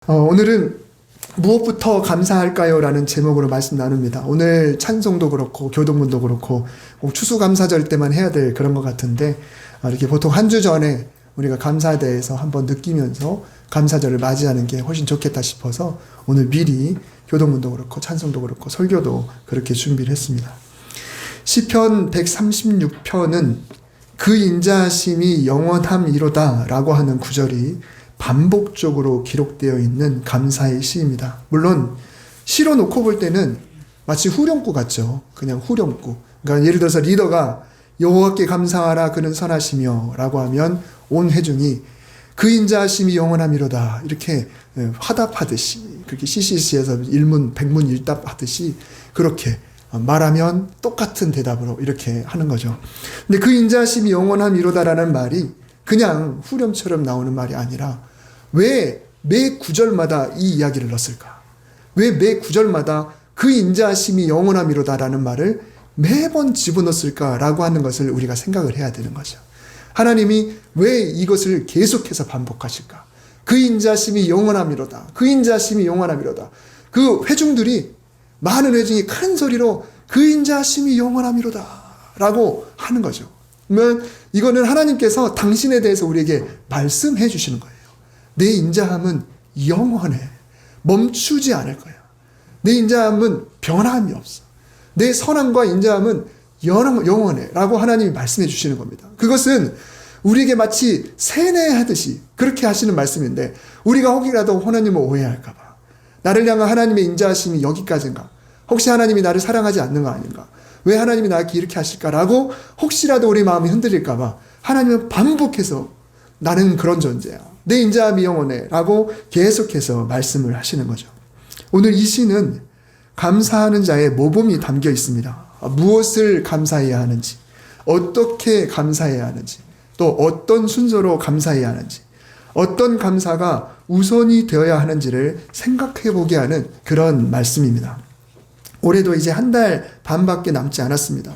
오늘은 무엇부터 감사할까요? 라는 제목으로 말씀 나눕니다. 오늘 찬송도 그렇고 교동문도 그렇고 꼭 추수감사절 때만 해야 될 그런 것 같은데 이렇게 보통 한 주 전에 우리가 감사대에서 한번 느끼면서 감사절을 맞이하는 게 훨씬 좋겠다 싶어서 오늘 미리 교동문도 그렇고 찬송도 그렇고 설교도 그렇게 준비를 했습니다. 시편 136편은 그 인자하심이 영원함이로다 라고 하는 구절이 반복적으로 기록되어 있는 감사의 시입니다. 물론 시로 놓고 볼 때는 마치 후렴구 같죠. 그냥 후렴구. 그러니까 예를 들어서 리더가 여호와께 감사하라 그는 선하시며 라고 하면 온 회중이 그 인자하심이 영원함이로다 이렇게 화답하듯이 그렇게 CCC에서 일문 백문 일답하듯이 그렇게 말하면 똑같은 대답으로 이렇게 하는 거죠. 근데 그 인자하심이 영원함이로다라는 말이 그냥 후렴처럼 나오는 말이 아니라 왜 매 구절마다 이 이야기를 넣었을까? 왜 매 구절마다 그 인자하심이 영원함이로다라는 말을 매번 집어넣었을까라고 하는 것을 우리가 생각을 해야 되는 거죠. 하나님이 왜 이것을 계속해서 반복하실까? 그 인자하심이 영원함이로다. 그 인자하심이 영원함이로다. 그 회중들이 많은 회중이 큰 소리로 그 인자하심이 영원함이로다 라고 하는 거죠. 그러면 이거는 하나님께서 당신에 대해서 우리에게 말씀해 주시는 거예요. 내 인자함은 영원해. 멈추지 않을 거야. 내 인자함은 변함이 없어. 내 선함과 인자함은 영원해 라고 하나님이 말씀해 주시는 겁니다. 그것은 우리에게 마치 세뇌하듯이 그렇게 하시는 말씀인데 우리가 혹이라도 하나님을 오해할까 봐 나를 향한 하나님의 인자하심이 여기까지인가? 혹시 하나님이 나를 사랑하지 않는 거 아닌가? 왜 하나님이 나에게 이렇게 하실까라고 혹시라도 우리 마음이 흔들릴까 봐 하나님은 반복해서 나는 그런 존재야. 내 인자함이 영원해 라고 계속해서 말씀을 하시는 거죠. 오늘 이 시는 감사하는 자의 모범이 담겨 있습니다. 무엇을 감사해야 하는지, 어떻게 감사해야 하는지, 또 어떤 순서로 감사해야 하는지, 어떤 감사가 우선이 되어야 하는지를 생각해 보게 하는 그런 말씀입니다. 올해도 이제 한 달 반밖에 남지 않았습니다.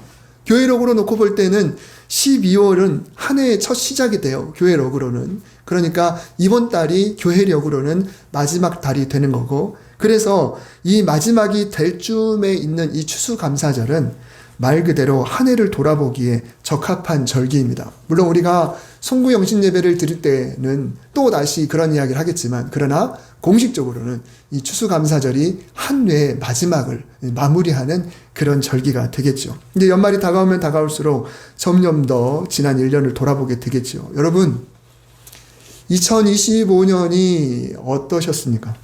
교회력으로 놓고 볼 때는 12월은 한 해의 첫 시작이 돼요. 교회력으로는. 그러니까 이번 달이 교회력으로는 마지막 달이 되는 거고 그래서 이 마지막이 될 쯤에 있는 이 추수감사절은 말 그대로 한 해를 돌아보기에 적합한 절기입니다. 물론 우리가 송구영신 예배를 드릴 때는 또 다시 그런 이야기를 하겠지만 그러나 공식적으로는 이 추수감사절이 한 해의 마지막을 마무리하는 그런 절기가 되겠죠. 이제 연말이 다가오면 다가올수록 점점 더 지난 1년을 돌아보게 되겠죠. 여러분 2025년이 어떠셨습니까?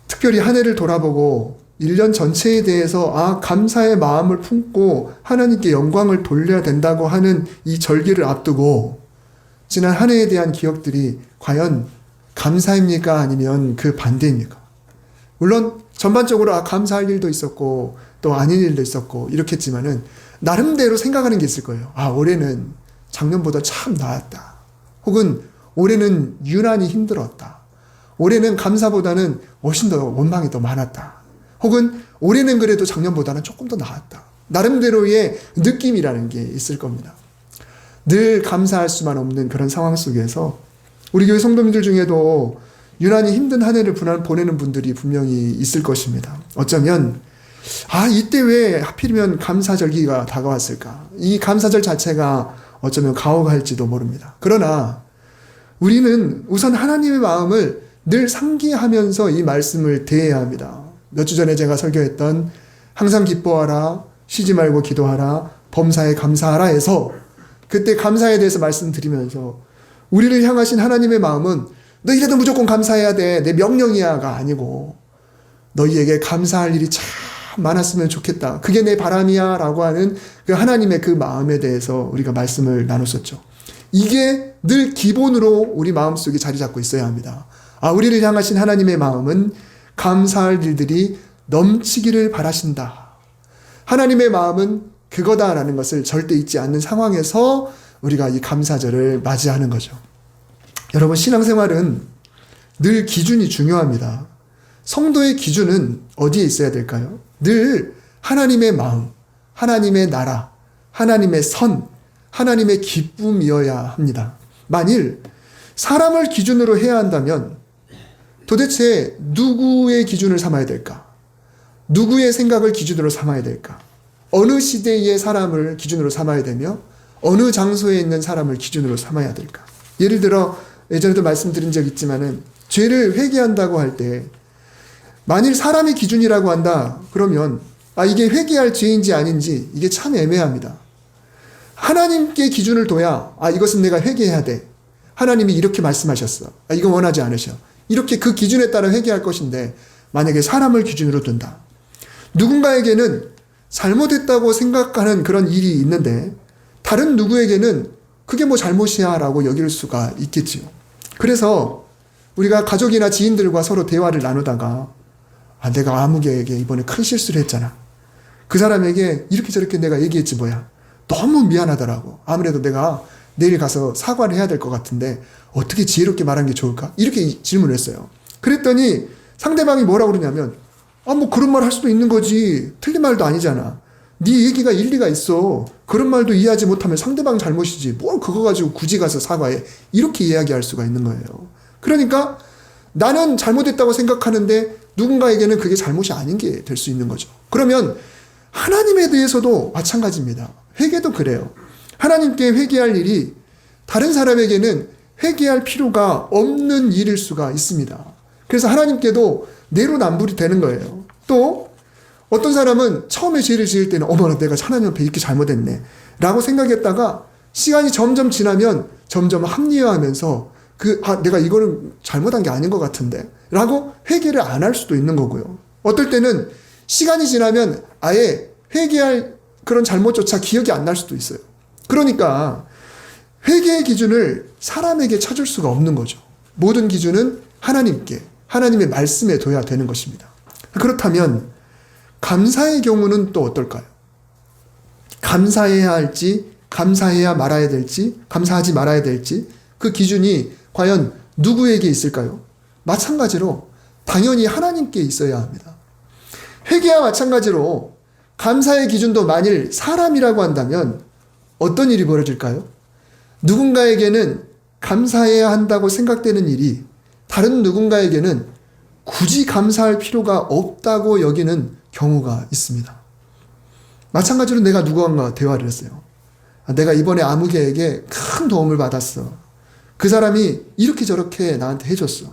특별히 한 해를 돌아보고 1년 전체에 대해서 감사의 마음을 품고 하나님께 영광을 돌려야 된다고 하는 이 절기를 앞두고 지난 한 해에 대한 기억들이 과연 감사입니까? 아니면 그 반대입니까? 물론 전반적으로 감사할 일도 있었고 또 아닌 일도 있었고 이렇겠지만은 나름대로 생각하는 게 있을 거예요. 올해는 작년보다 참 나았다. 혹은 올해는 유난히 힘들었다. 올해는 감사보다는 훨씬 더 원망이 더 많았다. 혹은 올해는 그래도 작년보다는 조금 더 나았다. 나름대로의 느낌이라는 게 있을 겁니다. 늘 감사할 수만 없는 그런 상황 속에서 우리 교회 성도님들 중에도 유난히 힘든 한 해를 보내는 분들이 분명히 있을 것입니다. 어쩌면 이때 왜 하필이면 감사절기가 다가왔을까? 이 감사절 자체가 어쩌면 가혹할지도 모릅니다. 그러나 우리는 우선 하나님의 마음을 늘 상기하면서 이 말씀을 대해야 합니다. 몇 주 전에 제가 설교했던 항상 기뻐하라, 쉬지 말고 기도하라, 범사에 감사하라 해서 그때 감사에 대해서 말씀드리면서 우리를 향하신 하나님의 마음은 너 이래도 무조건 감사해야 돼. 내 명령이야가 아니고 너희에게 감사할 일이 참 많았으면 좋겠다. 그게 내 바람이야 라고 하는 그 하나님의 그 마음에 대해서 우리가 말씀을 나눴었죠. 이게 늘 기본으로 우리 마음속에 자리 잡고 있어야 합니다. 우리를 향하신 하나님의 마음은 감사할 일들이 넘치기를 바라신다. 하나님의 마음은 그거다라는 것을 절대 잊지 않는 상황에서 우리가 이 감사절을 맞이하는 거죠. 여러분 신앙생활은 늘 기준이 중요합니다. 성도의 기준은 어디에 있어야 될까요? 늘 하나님의 마음, 하나님의 나라, 하나님의 선, 하나님의 기쁨이어야 합니다. 만일 사람을 기준으로 해야 한다면 도대체 누구의 기준을 삼아야 될까? 누구의 생각을 기준으로 삼아야 될까? 어느 시대의 사람을 기준으로 삼아야 되며 어느 장소에 있는 사람을 기준으로 삼아야 될까? 예를 들어 예전에도 말씀드린 적 있지만은 죄를 회개한다고 할 때 만일 사람이 기준이라고 한다 그러면 이게 회개할 죄인지 아닌지 이게 참 애매합니다. 하나님께 기준을 둬야 이것은 내가 회개해야 돼. 하나님이 이렇게 말씀하셨어. 이거 원하지 않으셔. 이렇게 그 기준에 따라 회개할 것인데 만약에 사람을 기준으로 둔다. 누군가에게는 잘못했다고 생각하는 그런 일이 있는데 다른 누구에게는 그게 뭐 잘못이야 라고 여길 수가 있겠지요. 그래서 우리가 가족이나 지인들과 서로 대화를 나누다가 내가 아무개에게 이번에 큰 실수를 했잖아. 그 사람에게 이렇게 저렇게 내가 얘기했지 뭐야. 너무 미안하더라고. 아무래도 내가 내일 가서 사과를 해야 될 것 같은데 어떻게 지혜롭게 말하는 게 좋을까? 이렇게 질문을 했어요. 그랬더니 상대방이 뭐라고 그러냐면 뭐 그런 말 할 수도 있는 거지. 틀린 말도 아니잖아. 네 얘기가 일리가 있어. 그런 말도 이해하지 못하면 상대방 잘못이지. 뭘 그거 가지고 굳이 가서 사과해. 이렇게 이야기할 수가 있는 거예요. 그러니까 나는 잘못했다고 생각하는데 누군가에게는 그게 잘못이 아닌 게 될 수 있는 거죠. 그러면 하나님에 대해서도 마찬가지입니다. 회개도 그래요. 하나님께 회개할 일이 다른 사람에게는 회개할 필요가 없는 일일 수가 있습니다. 그래서 하나님께도 내로남불이 되는 거예요. 또 어떤 사람은 처음에 죄를 지을 때는 어머나 내가 하나님 앞에 이렇게 잘못했네 라고 생각했다가 시간이 점점 지나면 점점 합리화하면서 내가 이거는 잘못한 게 아닌 것 같은데 라고 회개를 안 할 수도 있는 거고요. 어떨 때는 시간이 지나면 아예 회개할 그런 잘못조차 기억이 안 날 수도 있어요. 그러니까 회개의 기준을 사람에게 찾을 수가 없는 거죠. 모든 기준은 하나님께, 하나님의 말씀에 둬야 되는 것입니다. 그렇다면 감사의 경우는 또 어떨까요? 감사해야 할지, 감사해야 말아야 될지, 감사하지 말아야 될지 그 기준이 과연 누구에게 있을까요? 마찬가지로 당연히 하나님께 있어야 합니다. 회개와 마찬가지로 감사의 기준도 만일 사람이라고 한다면 어떤 일이 벌어질까요? 누군가에게는 감사해야 한다고 생각되는 일이 다른 누군가에게는 굳이 감사할 필요가 없다고 여기는 경우가 있습니다. 마찬가지로 내가 누구와 대화를 했어요. 내가 이번에 아무개에게 큰 도움을 받았어. 그 사람이 이렇게 저렇게 나한테 해줬어.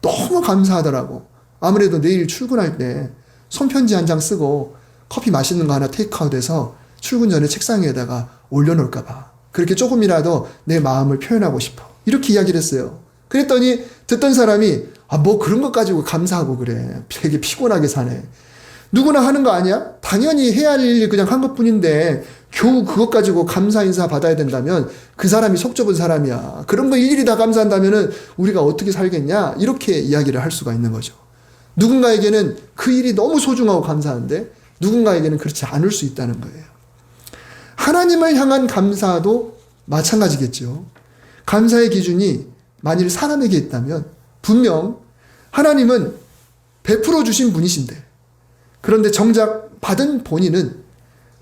너무 감사하더라고. 아무래도 내일 출근할 때 손편지 한 장 쓰고 커피 맛있는 거 하나 테이크아웃해서 출근 전에 책상 위에다가 올려놓을까 봐. 그렇게 조금이라도 내 마음을 표현하고 싶어. 이렇게 이야기를 했어요. 그랬더니 듣던 사람이 뭐 그런 것 가지고 감사하고 그래. 되게 피곤하게 사네. 누구나 하는 거 아니야? 당연히 해야 할 일 그냥 한 것뿐인데 겨우 그것 가지고 감사 인사 받아야 된다면 그 사람이 속 좁은 사람이야. 그런 거 일일이 다 감사한다면은 우리가 어떻게 살겠냐? 이렇게 이야기를 할 수가 있는 거죠. 누군가에게는 그 일이 너무 소중하고 감사한데 누군가에게는 그렇지 않을 수 있다는 거예요. 하나님을 향한 감사도 마찬가지겠죠. 감사의 기준이 만일 사람에게 있다면 분명 하나님은 베풀어 주신 분이신데 그런데 정작 받은 본인은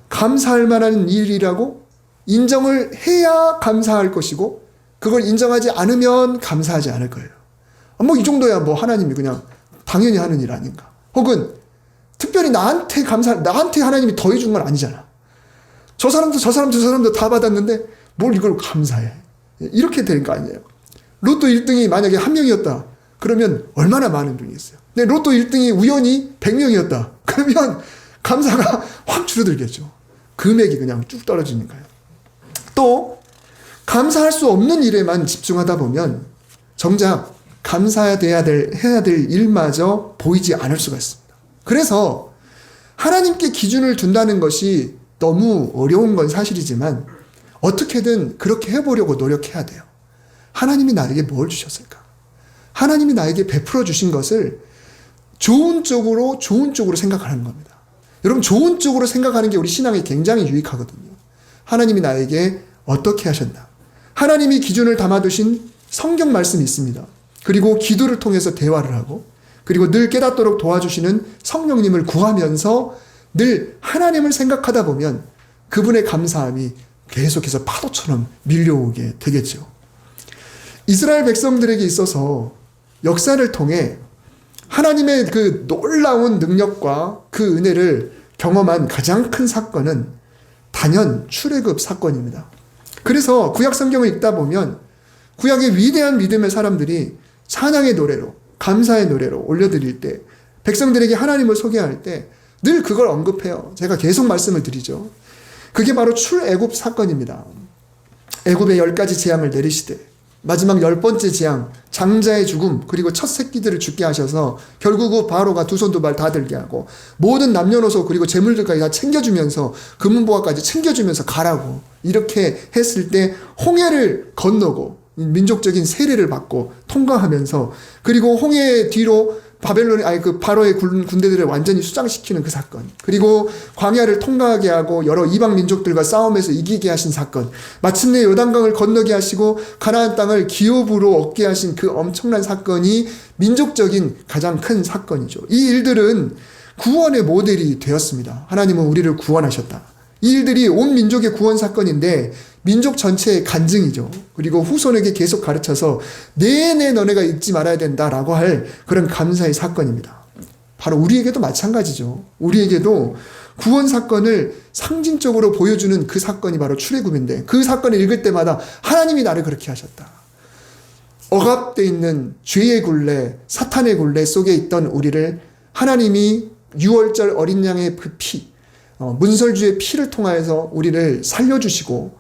감사할 만한 일이라고 인정을 해야 감사할 것이고 그걸 인정하지 않으면 감사하지 않을 거예요. 이 정도야 하나님이 그냥 당연히 하는 일 아닌가. 혹은 특별히 나한테 하나님이 더해준 건 아니잖아. 저 사람도 다 받았는데 뭘 이걸 감사해. 이렇게 될 거 아니에요. 로또 1등이 만약에 1명이었다. 그러면 얼마나 많은 돈이 있어요. 근데 로또 1등이 우연히 100명이었다. 그러면 감사가 확 줄어들겠죠. 금액이 그냥 쭉 떨어지니까요. 또 감사할 수 없는 일에만 집중하다 보면 정작 감사해야 될 일마저 보이지 않을 수가 있습니다. 그래서 하나님께 기준을 둔다는 것이 너무 어려운 건 사실이지만 어떻게든 그렇게 해보려고 노력해야 돼요. 하나님이 나에게 뭘 주셨을까? 하나님이 나에게 베풀어 주신 것을 좋은 쪽으로 생각하는 겁니다. 여러분 좋은 쪽으로 생각하는 게 우리 신앙에 굉장히 유익하거든요. 하나님이 나에게 어떻게 하셨나? 하나님이 기준을 담아두신 성경 말씀이 있습니다. 그리고 기도를 통해서 대화를 하고 그리고 늘 깨닫도록 도와주시는 성령님을 구하면서 늘 하나님을 생각하다 보면 그분의 감사함이 계속해서 파도처럼 밀려오게 되겠죠. 이스라엘 백성들에게 있어서 역사를 통해 하나님의 그 놀라운 능력과 그 은혜를 경험한 가장 큰 사건은 단연 출애굽 사건입니다. 그래서 구약 성경을 읽다 보면 구약의 위대한 믿음의 사람들이 찬양의 노래로, 감사의 노래로 올려드릴 때, 백성들에게 하나님을 소개할 때 늘 그걸 언급해요. 제가 계속 말씀을 드리죠. 그게 바로 출애굽 사건입니다. 애굽의 10가지 재앙을 내리시되 마지막 10번째 재앙, 장자의 죽음, 그리고 첫 새끼들을 죽게 하셔서 결국 바로가 두 손 두 발 다 들게 하고 모든 남녀노소 그리고 재물들까지 다 챙겨주면서 금은보화까지 챙겨주면서 가라고 이렇게 했을 때 홍해를 건너고 민족적인 세례를 받고 통과하면서, 그리고 홍해 뒤로 바로의 군대들을 완전히 수장시키는 그 사건, 그리고 광야를 통과하게 하고 여러 이방 민족들과 싸움에서 이기게 하신 사건, 마침내 요단강을 건너게 하시고 가나안 땅을 기업으로 얻게 하신 그 엄청난 사건이 민족적인 가장 큰 사건이죠. 이 일들은 구원의 모델이 되었습니다. 하나님은 우리를 구원하셨다. 이 일들이 온 민족의 구원 사건인데 민족 전체의 간증이죠. 그리고 후손에게 계속 가르쳐서 내내 너네가 잊지 말아야 된다라고 할 그런 감사의 사건입니다. 바로 우리에게도 마찬가지죠. 우리에게도 구원 사건을 상징적으로 보여주는 그 사건이 바로 출애굽인데, 그 사건을 읽을 때마다 하나님이 나를 그렇게 하셨다. 억압되어 있는 죄의 굴레, 사탄의 굴레 속에 있던 우리를 하나님이 6월절 어린 양의 그 피, 문설주의 피를 통하여서 우리를 살려주시고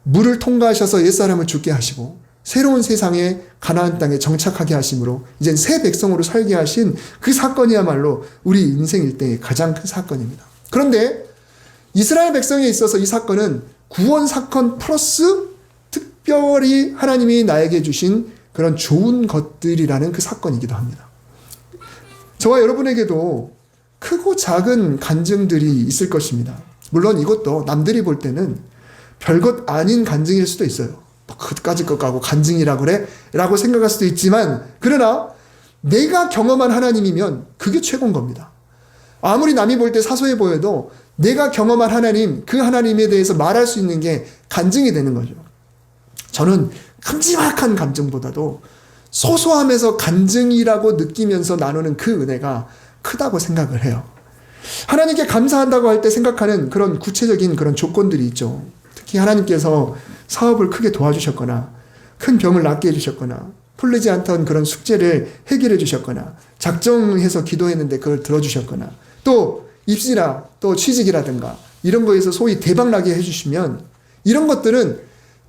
물을 통과하셔서 옛사람을 죽게 하시고 새로운 세상에 가나안 땅에 정착하게 하심으로 이젠 새 백성으로 살게 하신 그 사건이야말로 우리 인생 일대의 가장 큰 사건입니다. 그런데 이스라엘 백성에 있어서 이 사건은 구원 사건 플러스 특별히 하나님이 나에게 주신 그런 좋은 것들이라는 그 사건이기도 합니다. 저와 여러분에게도 크고 작은 간증들이 있을 것입니다. 물론 이것도 남들이 볼 때는 별것 아닌 간증일 수도 있어요. 그까짓 것 가고 간증이라 그래? 라고 생각할 수도 있지만, 그러나 내가 경험한 하나님이면 그게 최고인 겁니다. 아무리 남이 볼 때 사소해 보여도 내가 경험한 하나님, 그 하나님에 대해서 말할 수 있는 게 간증이 되는 거죠. 저는 큼지막한 감정보다도 소소함에서 간증이라고 느끼면서 나누는 그 은혜가 크다고 생각을 해요. 하나님께 감사한다고 할 때 생각하는 그런 구체적인 그런 조건들이 있죠. 특히 하나님께서 사업을 크게 도와주셨거나 큰 병을 낫게 해주셨거나 풀리지 않던 그런 숙제를 해결해 주셨거나 작정해서 기도했는데 그걸 들어주셨거나 또 입시나 또 취직이라든가 이런 거에서 소위 대박나게 해주시면, 이런 것들은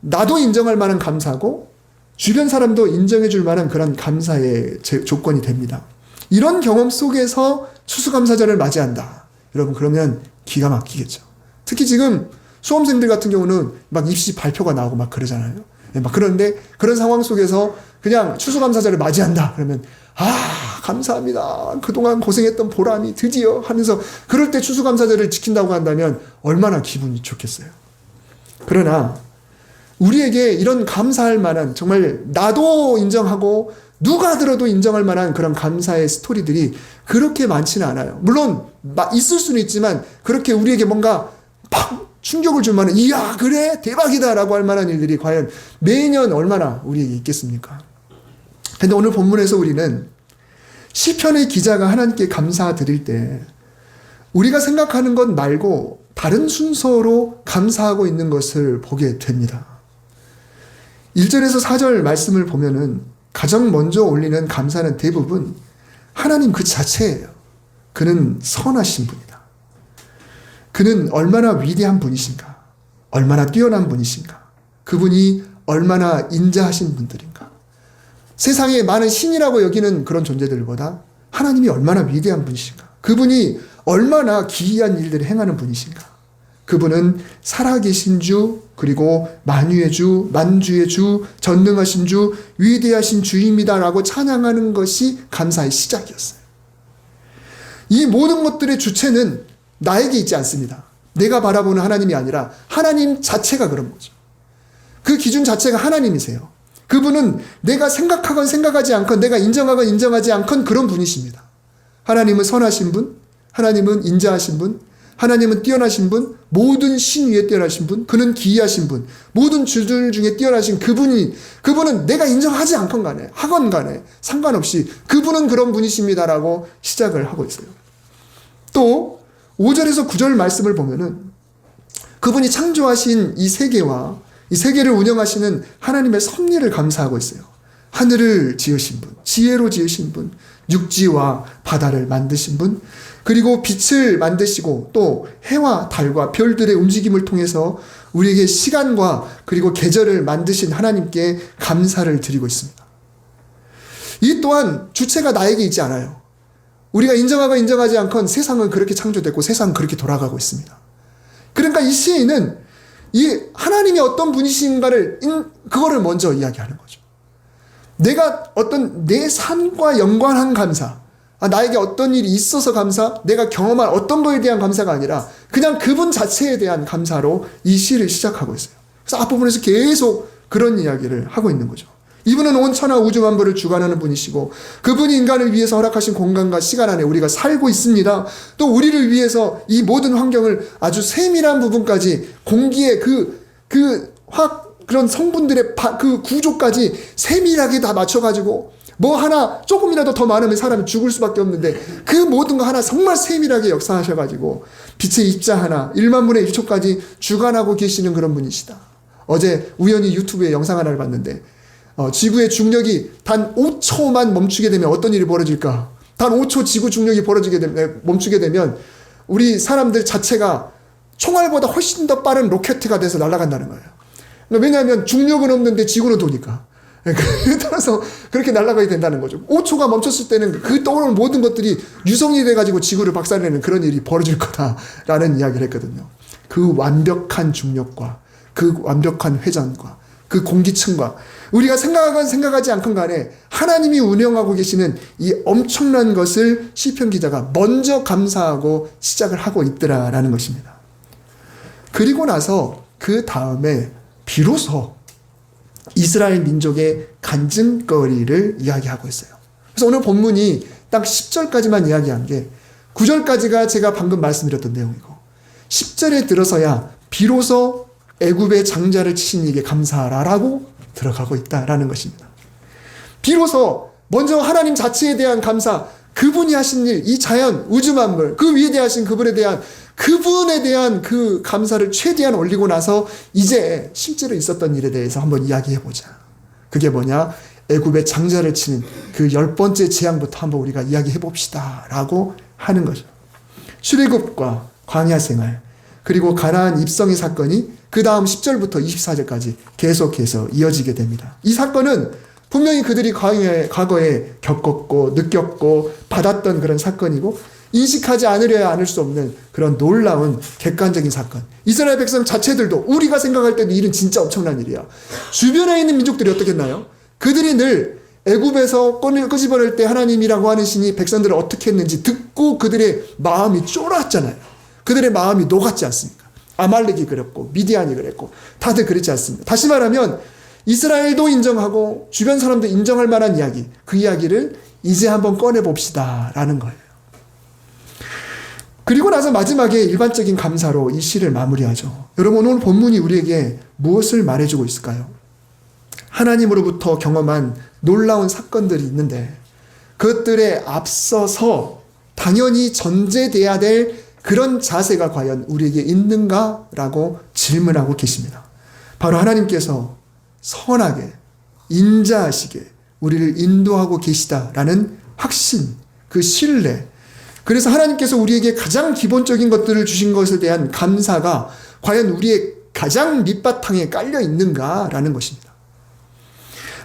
나도 인정할 만한 감사고 주변 사람도 인정해 줄 만한 그런 감사의 조건이 됩니다. 이런 경험 속에서 추수감사절을 맞이한다. 여러분, 그러면 기가 막히겠죠. 특히 지금 수험생들 같은 경우는 막 입시 발표가 나오고 막 그러잖아요. 막 그런데 그런 상황 속에서 그냥 추수감사절을 맞이한다. 그러면 감사합니다. 그동안 고생했던 보람이 드디어 하면서 그럴 때 추수감사절을 지킨다고 한다면 얼마나 기분이 좋겠어요. 그러나 우리에게 이런 감사할 만한, 정말 나도 인정하고 누가 들어도 인정할 만한 그런 감사의 스토리들이 그렇게 많지는 않아요. 물론 있을 수는 있지만 그렇게 우리에게 뭔가 팍 충격을 줄 만한, 이야 그래 대박이다 라고 할 만한 일들이 과연 매년 얼마나 우리에게 있겠습니까? 근데 오늘 본문에서 우리는 시편의 기자가 하나님께 감사드릴 때 우리가 생각하는 것 말고 다른 순서로 감사하고 있는 것을 보게 됩니다. 1절에서 4절 말씀을 보면은 가장 먼저 올리는 감사는 대부분 하나님 그 자체예요. 그는 선하신 분이다. 그는 얼마나 위대한 분이신가? 얼마나 뛰어난 분이신가? 그분이 얼마나 인자하신 분들인가? 세상에 많은 신이라고 여기는 그런 존재들보다 하나님이 얼마나 위대한 분이신가? 그분이 얼마나 기이한 일들을 행하는 분이신가? 그분은 살아계신 주, 그리고 만유의 주, 만주의 주, 전능하신 주, 위대하신 주입니다라고 찬양하는 것이 감사의 시작이었어요. 이 모든 것들의 주체는 나에게 있지 않습니다. 내가 바라보는 하나님이 아니라 하나님 자체가 그런 거죠. 그 기준 자체가 하나님이세요. 그분은 내가 생각하건 생각하지 않건, 내가 인정하건 인정하지 않건 그런 분이십니다. 하나님은 선하신 분, 하나님은 인자하신 분, 하나님은 뛰어나신 분, 모든 신 위에 뛰어나신 분, 그는 기이하신 분, 모든 주들 중에 뛰어나신 그분은 내가 인정하지 않건 간에, 하건 간에 상관없이 그분은 그런 분이십니다라고 시작을 하고 있어요. 또 5절에서 9절 말씀을 보면은 그분이 창조하신 이 세계와 이 세계를 운영하시는 하나님의 섭리를 감사하고 있어요. 하늘을 지으신 분, 지혜로 지으신 분, 육지와 바다를 만드신 분, 그리고 빛을 만드시고 또 해와 달과 별들의 움직임을 통해서 우리에게 시간과 그리고 계절을 만드신 하나님께 감사를 드리고 있습니다. 이 또한 주체가 나에게 있지 않아요. 우리가 인정하고 인정하지 않건 세상은 그렇게 창조됐고 세상은 그렇게 돌아가고 있습니다. 그러니까 이 시인은 이 하나님이 어떤 분이신가를 그거를 먼저 이야기하는 거죠. 내가 어떤 내 삶과 연관한 감사, 나에게 어떤 일이 있어서 감사, 내가 경험한 어떤 거에 대한 감사가 아니라 그냥 그분 자체에 대한 감사로 이 시를 시작하고 있어요. 그래서 앞부분에서 계속 그런 이야기를 하고 있는 거죠. 이분은 온 천하 우주 만물을 주관하는 분이시고 그분이 인간을 위해서 허락하신 공간과 시간 안에 우리가 살고 있습니다. 또 우리를 위해서 이 모든 환경을 아주 세밀한 부분까지 공기의 그런 성분들의 그 구조까지 세밀하게 다 맞춰가지고 뭐 하나 조금이라도 더 많으면 사람이 죽을 수밖에 없는데 그 모든 거 하나 정말 세밀하게 역사하셔가지고 빛의 입자 하나 1만 분의 1초까지 주관하고 계시는 그런 분이시다. 어제 우연히 유튜브에 영상 하나를 봤는데 지구의 중력이 단 5초만 멈추게 되면 어떤 일이 벌어질까? 단 5초 지구 중력이 멈추게 되면 우리 사람들 자체가 총알보다 훨씬 더 빠른 로켓가 돼서 날아간다는 거예요. 왜냐하면 중력은 없는데 지구는 도니까. 따라서 그렇게 날아가야 된다는 거죠. 5초가 멈췄을 때는 그 떠오르는 모든 것들이 유성이 돼가지고 지구를 박살내는 그런 일이 벌어질 거다라는 이야기를 했거든요. 그 완벽한 중력과 그 완벽한 회전과 그 공기층과 우리가 생각하건 생각하지 않건 간에 하나님이 운영하고 계시는 이 엄청난 것을 시편 기자가 먼저 감사하고 시작을 하고 있더라라는 것입니다. 그리고 나서 그 다음에 비로소 이스라엘 민족의 간증거리를 이야기하고 있어요. 그래서 오늘 본문이 딱 10절까지만 이야기한 게 9절까지가 제가 방금 말씀드렸던 내용이고 10절에 들어서야 비로소 애굽의 장자를 치신 이에게 감사하라라고 들어가고 있다라는 것입니다. 비로소 먼저 하나님 자체에 대한 감사, 그분이 하신 일, 이 자연, 우주 만물, 그 위에 대하신 그분에 대한 그 감사를 최대한 올리고 나서 이제 실제로 있었던 일에 대해서 한번 이야기해보자. 그게 뭐냐? 애굽의 장자를 치는 그 10번째 재앙부터 한번 우리가 이야기해봅시다 라고 하는 거죠. 출애굽과 광야 생활, 그리고 가나안 입성의 사건이 그 다음 10절부터 24절까지 계속해서 이어지게 됩니다. 이 사건은 분명히 그들이 과거에 겪었고 느꼈고 받았던 그런 사건이고 인식하지 않으려야 않을 수 없는 그런 놀라운 객관적인 사건. 이스라엘 백성 자체들도 우리가 생각할 때도 일은 진짜 엄청난 일이야. 주변에 있는 민족들이 어떻겠나요? 그들이 늘 애굽에서 끄집어낼 때 하나님이라고 하는 신이 백성들을 어떻게 했는지 듣고 그들의 마음이 쫄았잖아요. 그들의 마음이 녹았지 않습니까? 아말렉이 그랬고 미디안이 그랬고 다들 그렇지 않습니다. 다시 말하면 이스라엘도 인정하고 주변 사람도 인정할 만한 이야기, 그 이야기를 이제 한번 꺼내봅시다 라는 거예요. 그리고 나서 마지막에 일반적인 감사로 이 시를 마무리하죠. 여러분, 오늘 본문이 우리에게 무엇을 말해주고 있을까요? 하나님으로부터 경험한 놀라운 사건들이 있는데 그것들에 앞서서 당연히 전제돼야 될 그런 자세가 과연 우리에게 있는가라고 질문하고 계십니다. 바로 하나님께서 선하게 인자하시게 우리를 인도하고 계시다라는 확신, 그 신뢰. 그래서 하나님께서 우리에게 가장 기본적인 것들을 주신 것에 대한 감사가 과연 우리의 가장 밑바탕에 깔려 있는가라는 것입니다.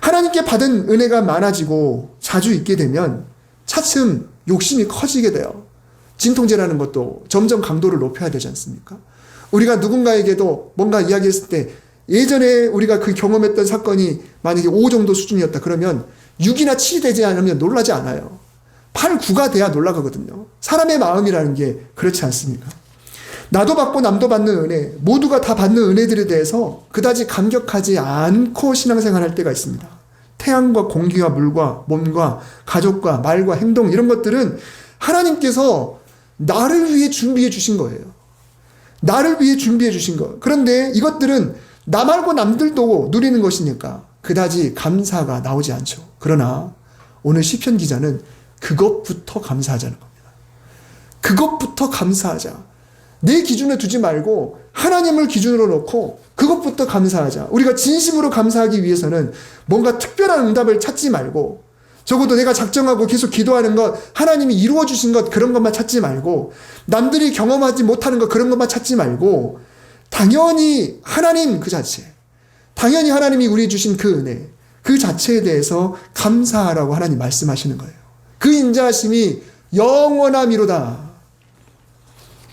하나님께 받은 은혜가 많아지고 자주 있게 되면 차츰 욕심이 커지게 돼요. 진통제라는 것도 점점 강도를 높여야 되지 않습니까? 우리가 누군가에게도 뭔가 이야기했을 때 예전에 우리가 그 경험했던 사건이 만약에 5 정도 수준이었다 그러면 6이나 7이 되지 않으면 놀라지 않아요. 8, 9가 돼야 놀라거든요. 사람의 마음이라는 게 그렇지 않습니까? 나도 받고 남도 받는 은혜, 모두가 다 받는 은혜들에 대해서 그다지 감격하지 않고 신앙생활할 때가 있습니다. 태양과 공기와 물과 몸과 가족과 말과 행동 이런 것들은 하나님께서 나를 위해 준비해 주신 거예요. 나를 위해 준비해 주신 것. 그런데 이것들은 나 말고 남들도 누리는 것이니까 그다지 감사가 나오지 않죠. 그러나 오늘 시편 기자는 그것부터 감사하자는 겁니다. 그것부터 감사하자. 내 기준에 두지 말고 하나님을 기준으로 놓고 그것부터 감사하자. 우리가 진심으로 감사하기 위해서는 뭔가 특별한 응답을 찾지 말고, 적어도 내가 작정하고 계속 기도하는 것, 하나님이 이루어 주신 것, 그런 것만 찾지 말고, 남들이 경험하지 못하는 것, 그런 것만 찾지 말고, 당연히 하나님 그 자체, 당연히 하나님이 우리 주신 그 은혜, 그 자체에 대해서 감사하라고 하나님 말씀하시는 거예요. 그 인자하심이 영원함이로다.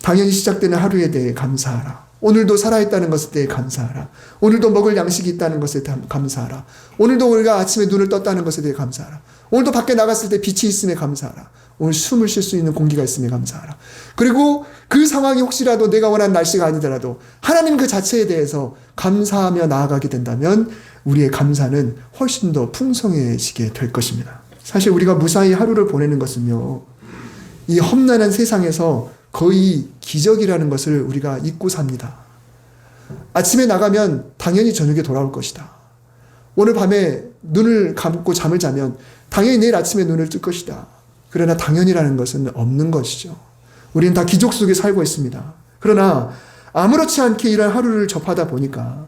당연히 시작되는 하루에 대해 감사하라. 오늘도 살아있다는 것에 대해 감사하라. 오늘도 먹을 양식이 있다는 것에 대해 감사하라. 오늘도 우리가 아침에 눈을 떴다는 것에 대해 감사하라. 오늘도 밖에 나갔을 때 빛이 있음에 감사하라. 오늘 숨을 쉴 수 있는 공기가 있음에 감사하라. 그리고 그 상황이 혹시라도 내가 원하는 날씨가 아니더라도 하나님 그 자체에 대해서 감사하며 나아가게 된다면 우리의 감사는 훨씬 더 풍성해지게 될 것입니다. 사실 우리가 무사히 하루를 보내는 것은요, 이 험난한 세상에서 거의 기적이라는 것을 우리가 잊고 삽니다. 아침에 나가면 당연히 저녁에 돌아올 것이다. 오늘 밤에 눈을 감고 잠을 자면 당연히 내일 아침에 눈을 뜰 것이다. 그러나 당연이라는 것은 없는 것이죠. 우리는 다 기적 속에 살고 있습니다. 그러나 아무렇지 않게 이런 하루를 접하다 보니까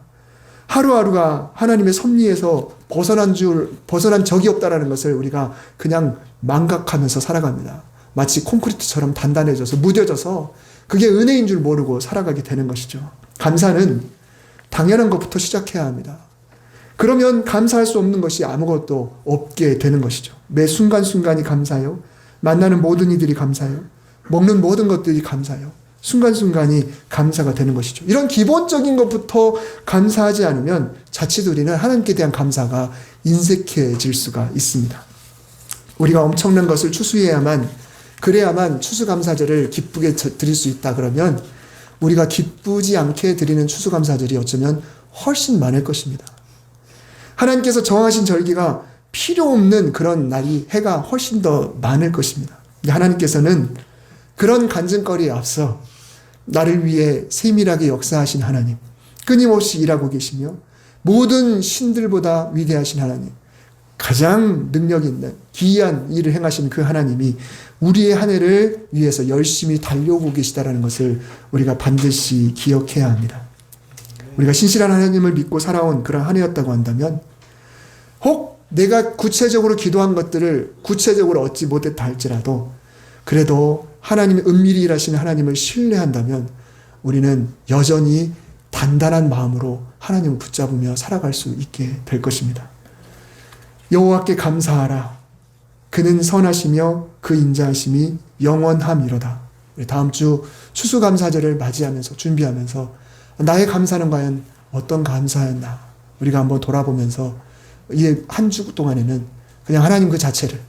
하루하루가 하나님의 섭리에서 벗어난 적이 없다라는 것을 우리가 그냥 망각하면서 살아갑니다. 마치 콘크리트처럼 단단해져서 무뎌져서 그게 은혜인 줄 모르고 살아가게 되는 것이죠. 감사는 당연한 것부터 시작해야 합니다. 그러면 감사할 수 없는 것이 아무것도 없게 되는 것이죠. 매 순간순간이 감사요. 만나는 모든 이들이 감사요. 먹는 모든 것들이 감사요. 순간순간이 감사가 되는 것이죠. 이런 기본적인 것부터 감사하지 않으면 자칫 우리는 하나님께 대한 감사가 인색해질 수가 있습니다. 우리가 엄청난 것을 그래야만 추수감사절을 기쁘게 드릴 수 있다 그러면 우리가 기쁘지 않게 드리는 추수감사절이 어쩌면 훨씬 많을 것입니다. 하나님께서 정하신 절기가 필요 없는 그런 날이 해가 훨씬 더 많을 것입니다. 하나님께서는 그런 간증거리에 앞서 나를 위해 세밀하게 역사하신 하나님, 끊임없이 일하고 계시며 모든 신들보다 위대하신 하나님, 가장 능력 있는 기이한 일을 행하신 그 하나님이 우리의 한 해를 위해서 열심히 달려오고 계시다는 것을 우리가 반드시 기억해야 합니다. 우리가 신실한 하나님을 믿고 살아온 그런 한 해였다고 한다면 혹 내가 구체적으로 기도한 것들을 구체적으로 얻지 못했다 할지라도 그래도 하나님의 은밀히 일하시는 하나님을 신뢰한다면 우리는 여전히 단단한 마음으로 하나님을 붙잡으며 살아갈 수 있게 될 것입니다. 여호와께 감사하라. 그는 선하시며 그 인자하심이 영원함이로다. 다음 주 추수감사절을 맞이하면서 준비하면서 나의 감사는 과연 어떤 감사였나 우리가 한번 돌아보면서 이 한 주 동안에는 그냥 하나님 그 자체를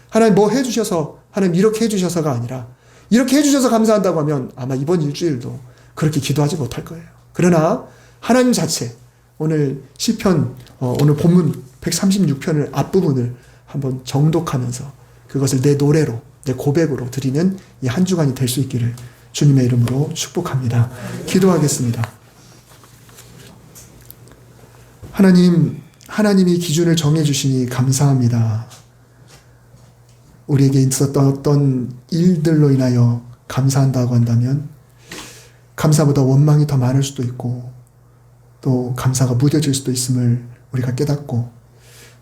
하나님 뭐 해주셔서 하나님 이렇게 해주셔서가 아니라 이렇게 해주셔서 감사한다고 하면 아마 이번 일주일도 그렇게 기도하지 못할 거예요. 그러나 하나님 자체 오늘 시편 오늘 본문 136편을 앞부분을 한번 정독하면서 그것을 내 노래로 내 고백으로 드리는 이 한 주간이 될 수 있기를 주님의 이름으로 축복합니다. 기도하겠습니다. 하나님이 기준을 정해주시니 감사합니다. 우리에게 있었던 어떤 일들로 인하여 감사한다고 한다면 감사보다 원망이 더 많을 수도 있고 또 감사가 무뎌질 수도 있음을 우리가 깨닫고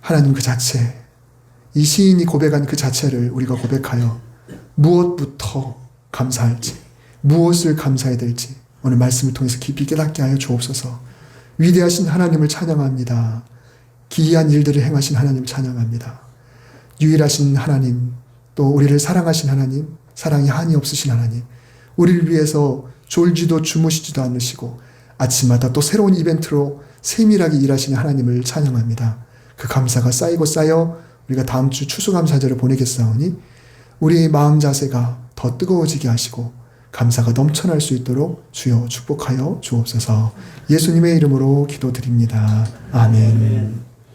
하나님 그 자체, 이 시인이 고백한 그 자체를 우리가 고백하여 무엇부터 감사할지, 무엇을 감사해야 될지 오늘 말씀을 통해서 깊이 깨닫게 하여 주옵소서. 위대하신 하나님을 찬양합니다. 기이한 일들을 행하신 하나님을 찬양합니다. 유일하신 하나님, 또 우리를 사랑하신 하나님, 사랑이 한이 없으신 하나님, 우리를 위해서 졸지도 주무시지도 않으시고 아침마다 또 새로운 이벤트로 세밀하게 일하시는 하나님을 찬양합니다. 그 감사가 쌓이고 쌓여 우리가 다음 주 추수감사절을 보내겠사오니 우리의 마음 자세가 더 뜨거워지게 하시고 감사가 넘쳐날 수 있도록 주여 축복하여 주옵소서. 예수님의 이름으로 기도드립니다. 아멘.